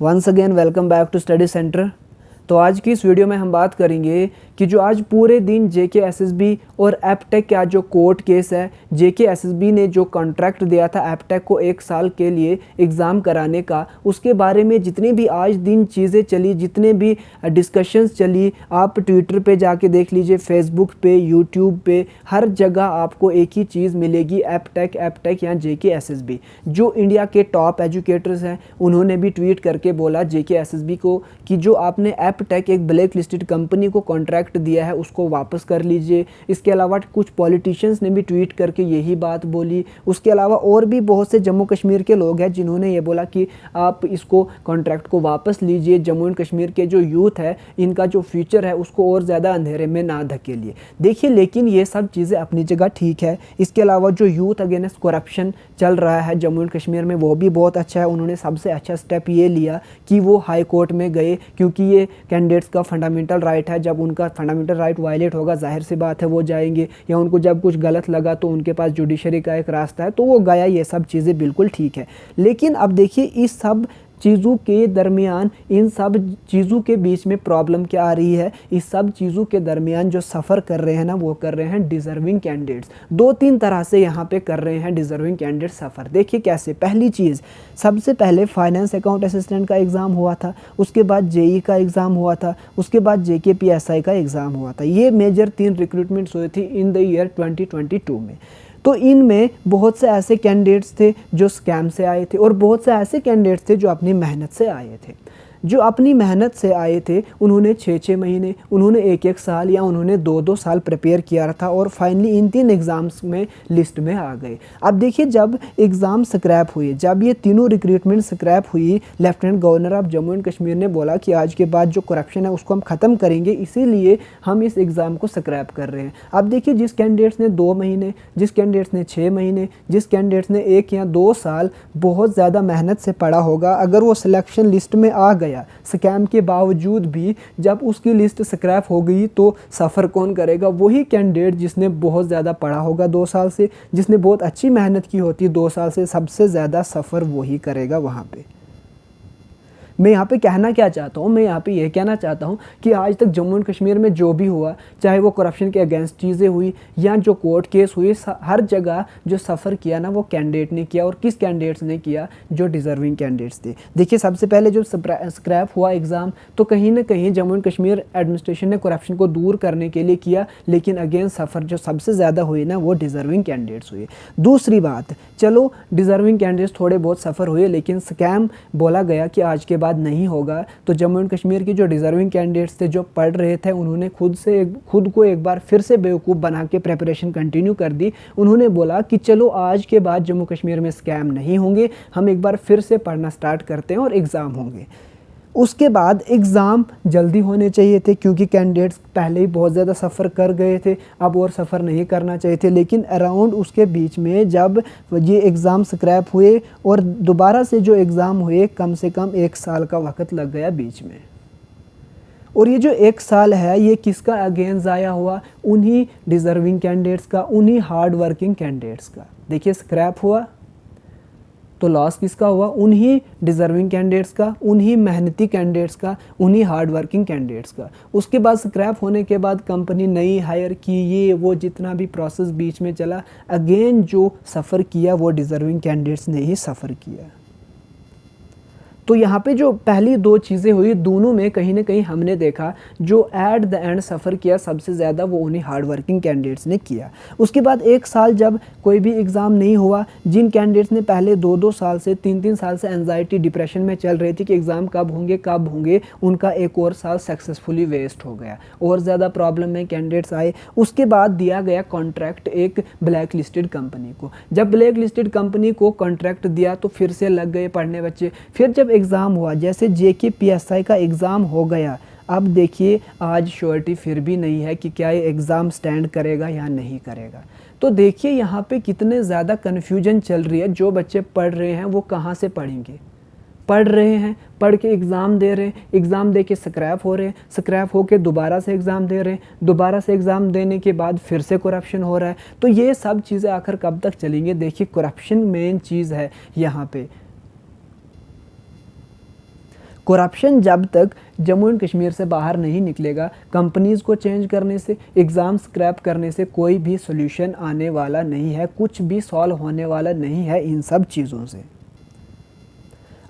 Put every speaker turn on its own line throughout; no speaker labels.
Once again welcome back to study centre. तो आज की इस वीडियो में हम बात करेंगे कि जो आज पूरे दिन जेके एसएसबी और एपटेक का जो कोर्ट केस है, जेके एसएसबी ने जो कॉन्ट्रैक्ट दिया था एपटेक को 1 साल के लिए एग्ज़ाम कराने का, उसके बारे में जितनी भी आज दिन चीज़ें चली, जितने भी डिस्कशंस चली, आप ट्विटर पे जाके देख लीजिए, फेसबुक पे, यूट्यूब पे, हर जगह आपको एक ही चीज़ मिलेगी, एपटेक या जेके एसएसबी। जो इंडिया के टॉप एजुकेटर्स हैं उन्होंने भी ट्वीट करके बोला जेके एसएसबी को कि जो आपने एपटेक एक ब्लैक लिस्टेड कंपनी को कॉन्ट्रैक्ट दिया है उसको वापस कर लीजिए। इसके अलावा कुछ पॉलिटिशियंस ने भी ट्वीट करके यही बात बोली। उसके अलावा और भी बहुत से जम्मू कश्मीर के लोग हैं जिन्होंने ये बोला कि आप इसको कॉन्ट्रैक्ट को वापस लीजिए। जम्मू एंड कश्मीर के जो यूथ है, इनका जो फ्यूचर है उसको और ज़्यादा अंधेरे में ना धकेलिए। देखिए, लेकिन ये सब चीज़ें अपनी जगह ठीक है। इसके अलावा जो यूथ अगेंस्ट करप्शन चल रहा है जम्मू एंड कश्मीर में, वो भी बहुत अच्छा है। उन्होंने सबसे अच्छा स्टेप ये लिया कि वो हाई कोर्ट में गए, क्योंकि ये कैंडिडेट्स का फंडामेंटल राइट है। जब उनका फंडामेंटल राइट वायलेट होगा, जाहिर सी बात है वो जाएंगे, या उनको जब कुछ गलत लगा तो उनके पास जुडिशरी का एक रास्ता है, तो वो गया। ये सब चीज़ें बिल्कुल ठीक है। लेकिन अब देखिए, इस सब चीज़ों के दरमियान, इन सब चीज़ों के बीच में प्रॉब्लम क्या आ रही है? इस सब चीज़ों के दरमियान जो सफ़र कर रहे हैं ना, वो कर रहे हैं डिज़र्विंग कैंडिडेट्स। 2-3 तरह से यहाँ पे कर रहे हैं डिज़र्विंग कैंडिडेट सफ़र। देखिए कैसे। पहली चीज़, सबसे पहले फाइनेंस अकाउंट असिस्टेंट का एग्ज़ाम हुआ था, उसके बाद जेई का एग्ज़ाम हुआ था, उसके बाद जेकेपीएसआई का एग्ज़ाम हुआ था। ये मेजर 3 रिक्रूटमेंट्स हुए थे इन द ईयर 2022 में। तो इनमें बहुत से ऐसे कैंडिडेट्स थे जो स्कैम से आए थे, और बहुत से ऐसे कैंडिडेट्स थे जो अपनी मेहनत से आए थे। जो अपनी मेहनत से आए थे उन्होंने 6-6 महीने, उन्होंने 1-1 साल या उन्होंने 2-2 साल प्रिपेयर किया था, और फाइनली इन 3 एग्ज़ाम्स में लिस्ट में आ गए। अब देखिए, जब एग्ज़ाम स्क्रैप हुए, जब ये तीनों रिक्रूटमेंट स्क्रैप हुई, lieutenant governor of Jammu and Kashmir ने बोला कि आज के बाद जो करप्शन है उसको हम ख़त्म करेंगे, इसीलिए हम इस एग्ज़ाम को स्क्रैप कर रहे हैं। अब देखिए, जिस कैंडिडेट्स ने 2 महीने, जिस कैंडिडेट्स ने 6 महीने, जिस कैंडिडेट्स ने 1 या 2 साल बहुत ज़्यादा मेहनत से पढ़ा होगा, अगर वो सिलेक्शन लिस्ट में आ गया स्कैम के बावजूद भी, जब उसकी लिस्ट स्क्रैप हो गई, तो सफ़र कौन करेगा? वही कैंडिडेट जिसने बहुत ज़्यादा पढ़ा होगा 2 साल से, जिसने बहुत अच्छी मेहनत की होती 2 साल से, सबसे ज़्यादा सफ़र वही करेगा वहाँ पे। मैं यहाँ पे कहना क्या चाहता हूँ? मैं यहाँ पे ये कहना चाहता हूँ कि आज तक जम्मू एंड कश्मीर में जो भी हुआ, चाहे वो करप्शन के अगेंस्ट चीज़ें हुई या जो कोर्ट केस हुई, हर जगह जो सफ़र किया ना, वो कैंडिडेट ने किया। और किस कैंडिडेट्स ने किया? जो डिज़र्विंग कैंडिडेट्स थे। देखिए, सबसे पहले जो स्क्रैप हुआ एग्ज़ाम, तो कहीं ना कहीं जम्मू एंड कश्मीर एडमिनिस्ट्रेशन ने करप्शन को दूर करने के लिए किया, लेकिन अगेन सफ़र जो सबसे ज़्यादा हुई ना, वो डिज़र्विंग कैंडिडेट्स हुए। दूसरी बात, चलो डिज़र्विंग कैंडिडेट्स थोड़े बहुत सफ़र हुए, लेकिन स्कैम बोला गया कि आज के बाद नहीं होगा। तो जम्मू एंड कश्मीर की जो डिज़र्विंग कैंडिडेट्स थे, जो पढ़ रहे थे, उन्होंने खुद को एक बार फिर से बेवकूफ़ बना के प्रिपरेशन कंटिन्यू कर दी। उन्होंने बोला कि चलो आज के बाद जम्मू कश्मीर में स्कैम नहीं होंगे, हम एक बार फिर से पढ़ना स्टार्ट करते हैं और एग्ज़ाम होंगे। उसके बाद एग्ज़ाम जल्दी होने चाहिए थे, क्योंकि कैंडिडेट्स पहले ही बहुत ज़्यादा सफ़र कर गए थे, अब और सफ़र नहीं करना चाहिए थे। लेकिन अराउंड उसके बीच में जब ये एग्ज़ाम स्क्रैप हुए और दोबारा से जो एग्ज़ाम हुए, कम से कम 1 साल का वक्त लग गया बीच में। और ये जो 1 साल है, ये किसका अगेंस्ट ज़ाया हुआ? उन्हीं डिज़र्विंग कैंडिडेट्स का, उन्हीं हार्ड वर्किंग कैंडिडेट्स का। देखिए, स्क्रैप हुआ तो लॉस किसका हुआ? उन्हीं डिज़र्विंग कैंडिडेट्स का, उन्हीं मेहनती कैंडिडेट्स का, उन्हीं हार्ड वर्किंग कैंडिडेट्स का। उसके बाद स्क्रैप होने के बाद कंपनी नई हायर की, ये वो जितना भी प्रोसेस बीच में चला, अगेन जो सफ़र किया वो डिज़र्विंग कैंडिडेट्स ने ही सफ़र किया। तो यहाँ पे जो पहली 2 चीज़ें हुई, दोनों में कहीं ना कहीं हमने देखा जो एट द एंड सफ़र किया सबसे ज़्यादा, वो उन्हीं हार्ड वर्किंग कैंडिडेट्स ने किया। उसके बाद 1 साल जब कोई भी एग्ज़ाम नहीं हुआ, जिन कैंडिडेट्स ने पहले 2-2 साल से, 3-3 साल से एंजाइटी डिप्रेशन में चल रही थी कि एग्ज़ाम कब होंगे, उनका 1 और साल सक्सेसफुली वेस्ट हो गया, और ज़्यादा प्रॉब्लम में कैंडिडेट्स आए। उसके बाद दिया गया कॉन्ट्रैक्ट एक ब्लैक लिस्टेड कंपनी को। जब ब्लैक लिस्टेड कंपनी को कॉन्ट्रैक्ट दिया तो फिर से लग गए पढ़ने बच्चे। फिर जब एग्ज़ाम हुआ, जैसे जेकेपीएसआई का एग्ज़ाम हो गया, अब देखिए आज श्योरिटी फिर भी नहीं है कि क्या ये एग्ज़ाम स्टैंड करेगा या नहीं करेगा। तो देखिए यहाँ पे कितने ज़्यादा कन्फ्यूजन चल रही है। जो बच्चे पढ़ रहे हैं वो कहाँ से पढ़ेंगे? पढ़ रहे हैं, पढ़ के एग्ज़ाम दे रहे हैं, एग्ज़ाम दे के स्क्रैप हो रहे हैं, स्क्रैप हो के दोबारा से एग्ज़ाम दे रहे हैं, दोबारा से एग्ज़ाम देने के बाद फिर से करप्शन हो रहा है। तो ये सब चीज़ें आखिर कब तक चलेंगी? देखिए, करप्शन मेन चीज़ है यहाँ पे। करप्शन जब तक जम्मू एंड कश्मीर से बाहर नहीं निकलेगा, कंपनीज़ को चेंज करने से, एग्ज़ाम स्क्रैप करने से कोई भी सोल्यूशन आने वाला नहीं है, कुछ भी सॉल्व होने वाला नहीं है इन सब चीज़ों से।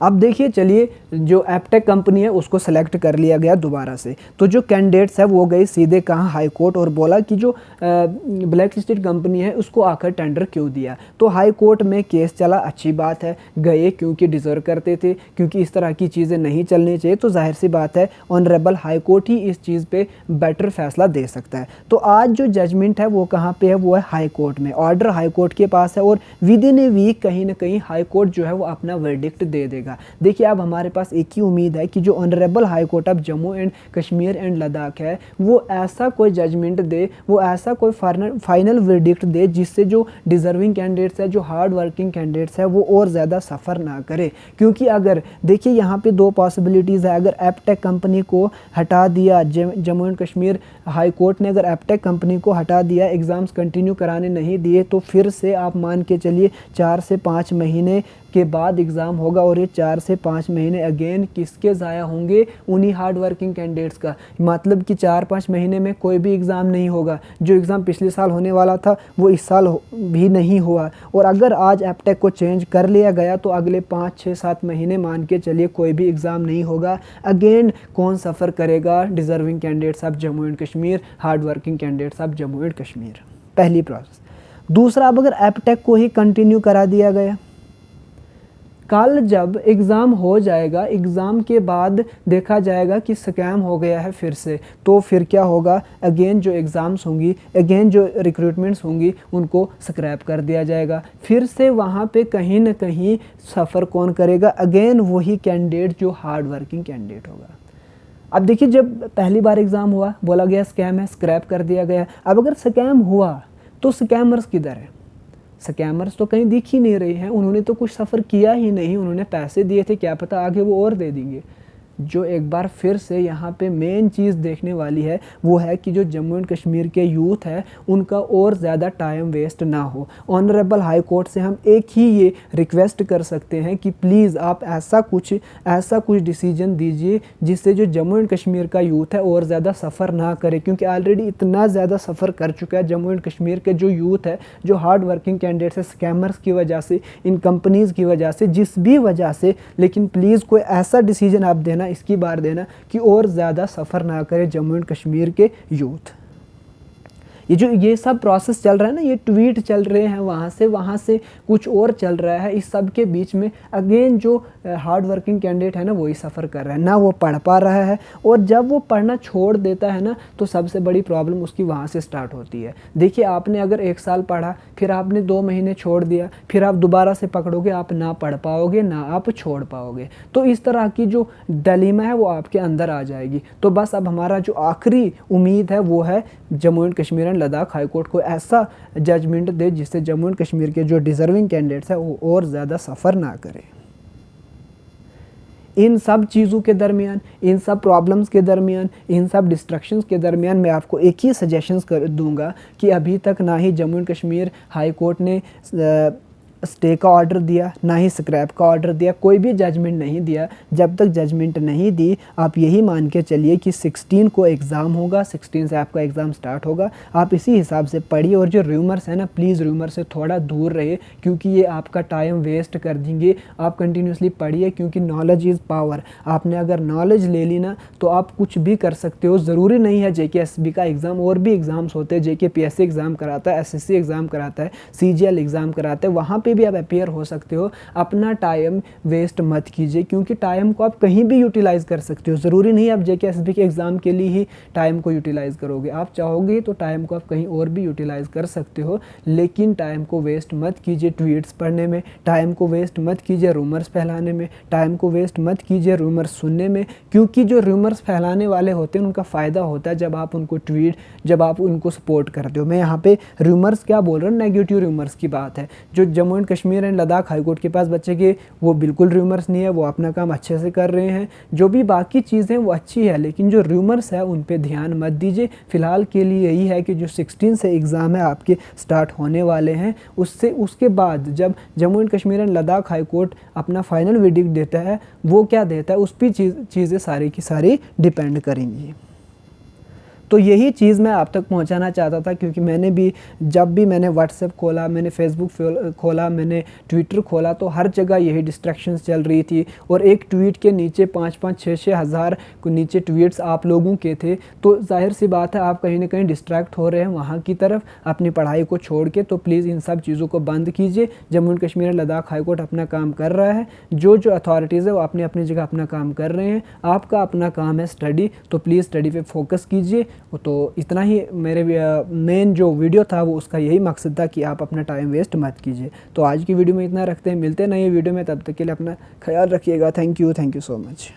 अब देखिए, चलिए जो एपटेक कंपनी है उसको सेलेक्ट कर लिया गया दोबारा से, तो जो कैंडिडेट्स है वो गए सीधे कहाँ, हाई कोर्ट, और बोला कि जो ब्लैक लिस्टेड कंपनी है उसको आकर टेंडर क्यों दिया। तो हाई कोर्ट में केस चला, अच्छी बात है, गए क्योंकि डिज़र्व करते थे, क्योंकि इस तरह की चीज़ें नहीं चलनी चाहिए। तो जाहिर सी बात है ऑनरेबल हाई कोर्ट ही इस चीज़ पे बेटर फैसला दे सकता है। तो आज जो जजमेंट है वो कहाँ पे है, वो है हाई कोर्ट में, ऑर्डर हाई कोर्ट के पास है, और विद इन ए वीक कहीं ना कहीं हाई कोर्ट जो है वो अपना वर्डिक्ट दे देगा। देखिए, अब हमारे पास एक ही उम्मीद है कि जो honourable high court of Jammu and Kashmir and Ladakh है वो ऐसा कोई जजमेंट दे, वो ऐसा कोई फाइनल वर्डिक्ट दे जिससे जो डिज़र्विंग कैंडिडेट्स है, जो हार्ड वर्किंग कैंडिडेट्स है, वो और ज़्यादा सफ़र ना करे। क्योंकि अगर देखिए यहाँ पे दो पॉसिबिलिटीज़ है, अगर एपटेक कंपनी को हटा दिया, Jammu and Kashmir high court ने अगर एपटेक कंपनी को हटा दिया, एग्ज़ाम्स कंटिन्यू कराने नहीं दिए, तो फिर से आप मान के चलिए 4 से 5 महीने के बाद एग्ज़ाम होगा, और ये 4 से 5 महीने अगेन किसके ज़ाया होंगे, उन्हीं हार्ड वर्किंग कैंडिडेट्स का। मतलब कि 4-5 महीने में कोई भी एग्ज़ाम नहीं होगा, जो एग्ज़ाम पिछले साल होने वाला था वो इस साल भी नहीं हुआ। और अगर आज एपटेक को चेंज कर लिया गया तो अगले 5-6-7 महीने मान के चलिए कोई भी एग्ज़ाम नहीं होगा। अगेन कौन सफ़र करेगा, deserving candidates of Jammu and Kashmir, hard working candidates of Jammu and Kashmir. पहली प्रोसेस। दूसरा, अब अगर एपटेक को ही कंटिन्यू करा दिया गया, कल जब एग्ज़ाम हो जाएगा, एग्ज़ाम के बाद देखा जाएगा कि स्कैम हो गया है फिर से, तो फिर क्या होगा, अगेन जो एग्ज़ाम्स होंगी, अगेन जो रिक्रूटमेंट्स होंगी, उनको स्क्रैप कर दिया जाएगा। फिर से वहाँ पे कहीं ना कहीं सफ़र कौन करेगा, अगेन वही कैंडिडेट जो हार्ड वर्किंग कैंडिडेट होगा। अब देखिए, जब पहली बार एग्ज़ाम हुआ, बोला गया स्कैम है, स्क्रैप कर दिया गया। अब अगर स्कैम हुआ तो स्कैमर्स किधर है? स्कैमर्स तो कहीं दिख ही नहीं रहे हैं, उन्होंने तो कुछ सफ़र किया ही नहीं, उन्होंने पैसे दिए थे, क्या पता आगे वो और दे देंगे। जो एक बार फिर से यहाँ पे मेन चीज़ देखने वाली है वो है कि जो जम्मू एंड कश्मीर के यूथ है उनका और ज़्यादा टाइम वेस्ट ना हो। ऑनरेबल हाई कोर्ट से हम एक ही ये रिक्वेस्ट कर सकते हैं कि प्लीज़ आप ऐसा कुछ डिसीजन दीजिए जिससे जो जम्मू एंड कश्मीर का यूथ है और ज़्यादा सफ़र ना करे, क्योंकि ऑलरेडी इतना ज़्यादा सफ़र कर चुका है जम्मू एंड कश्मीर के जो यूथ है, जो हार्ड वर्किंग कैंडिडेट्स है, स्कैमर्स की वजह से, इन कंपनीज़ की वजह से, जिस भी वजह से। लेकिन प्लीज़ कोई ऐसा डिसीजन आप देना, इसकी बार देना कि और ज़्यादा सफ़र ना करे जम्मू एंड कश्मीर के यूथ। ये सब प्रोसेस चल रहा है ना, ये ट्वीट चल रहे हैं वहाँ से कुछ और चल रहा है, इस सब के बीच में अगेन जो हार्ड वर्किंग कैंडिडेट है ना वही सफ़र कर रहा है, ना वो पढ़ पा रहा है, और जब वो पढ़ना छोड़ देता है ना तो सबसे बड़ी प्रॉब्लम उसकी वहाँ से स्टार्ट होती है। देखिए, आपने अगर 1 साल पढ़ा, फिर आपने 2 महीने छोड़ दिया, फिर आप दोबारा से पकड़ोगे, आप ना पढ़ पाओगे ना आप छोड़ पाओगे, तो इस तरह की जो डिलेमा है वो आपके अंदर आ जाएगी। तो बस अब हमारा जो आखिरी उम्मीद है वो है Jammu and Kashmir and Ladakh high court को ऐसा जजमेंट दे जिससे जम्मू एंड कश्मीर के जो डिज़र्विंग कैंडिडेट्स हैं वो और ज़्यादा सफ़र ना करें। इन सब चीज़ों के दरमियान, इन सब प्रॉब्लम्स के दरमियान, इन सब डिस्ट्रक्शंस के दरमियान मैं आपको एक ही सजेशंस कर दूंगा कि अभी तक ना ही Jammu and Kashmir high court ने स्टे का ऑर्डर दिया, ना ही स्क्रैप का ऑर्डर दिया, कोई भी जजमेंट नहीं दिया। जब तक जजमेंट नहीं दी, आप यही मान के चलिए कि 16 को एग्ज़ाम होगा, 16 से आपका एग्ज़ाम स्टार्ट होगा। आप इसी हिसाब से पढ़िए, और जो रूमर्स है ना, प्लीज़ रूमर से थोड़ा दूर रहिए, क्योंकि ये आपका टाइम वेस्ट कर देंगे। आप कंटिन्यूसली पढ़िए, क्योंकि नॉलेज इज़ पावर। आपने अगर नॉलेज ले ली ना तो आप कुछ भी कर सकते हो। ज़रूरी नहीं है JKSB का एग्ज़ाम, और भी एग्ज़ाम्स होते हैं, JKPSC एग्ज़ाम कराता है, SSC एग्ज़ाम कराता है, CGL एग्ज़ाम कराता है, वहाँ पे भी आप अपेयर हो सकते हो। अपना टाइम वेस्ट मत कीजिए, क्योंकि टाइम को आप कहीं भी यूटिलाइज़ कर सकते हो। ज़रूरी नहीं आप JKSB के एग्ज़ाम के लिए ही टाइम को यूटिलाइज़ करोगे, आप चाहोगे तो टाइम को आप कहीं और भी यूटिलाइज़ कर सकते हो। लेकिन टाइम को वेस्ट मत कीजिए ट्वीट्स पढ़ने में, टाइम को वेस्ट मत कीजिए रूमर्स फैलाने में, टाइम को वेस्ट मत कीजिए रूमर्स सुनने में, क्योंकि जो रूमर्स फैलाने वाले होते हैं उनका फ़ायदा होता है जब आप उनको जब आप उनको सपोर्ट करते हो। मैं यहाँ पे रूमर्स क्या बोल रहा हूँ, नेगेटिव रूमर्स की बात है। जो Jammu Jammu and Kashmir and Ladakh high court के पास बच्चे के वो बिल्कुल र्यूमर्स नहीं है, वो अपना काम अच्छे से कर रहे हैं। जो भी बाकी चीज़ें वो अच्छी है, लेकिन जो र्यूमर्स है उन पे ध्यान मत दीजिए। फ़िलहाल के लिए यही है कि जो 16 से एग्ज़ाम है आपके स्टार्ट होने वाले हैं, उसके बाद जब Jammu and Kashmir and Ladakh high court अपना फाइनल वर्डिक्ट देता है, वो क्या देता है उस पर चीज़ें सारी की सारी डिपेंड करेंगी। तो यही चीज़ मैं आप तक पहुंचाना चाहता था, क्योंकि मैंने भी जब भी मैंने व्हाट्सएप खोला, मैंने फेसबुक खोला, मैंने ट्विटर खोला, तो हर जगह यही डिस्ट्रैक्शंस चल रही थी। और एक ट्वीट के नीचे 5-5, 6-6 हज़ार को नीचे ट्वीट्स आप लोगों के थे, तो जाहिर सी बात है आप कहीं ना कहीं डिस्ट्रैक्ट हो रहे हैं वहाँ की तरफ अपनी पढ़ाई को छोड़ के। तो प्लीज़ इन सब चीज़ों को बंद कीजिए। Jammu and Kashmir Ladakh high court अपना काम कर रहा है, जो अथॉरिटीज़ है वो अपनी अपनी जगह अपना काम कर रहे हैं। आपका अपना काम है स्टडी, तो प्लीज़ स्टडी पे फोकस कीजिए। तो इतना ही मेरे मेन जो वीडियो था वो उसका यही मकसद था कि आप अपना टाइम वेस्ट मत कीजिए। तो आज की वीडियो में इतना रखते हैं, मिलते हैं नई वीडियो में, तब तक के लिए अपना ख्याल रखिएगा। Thank you so much.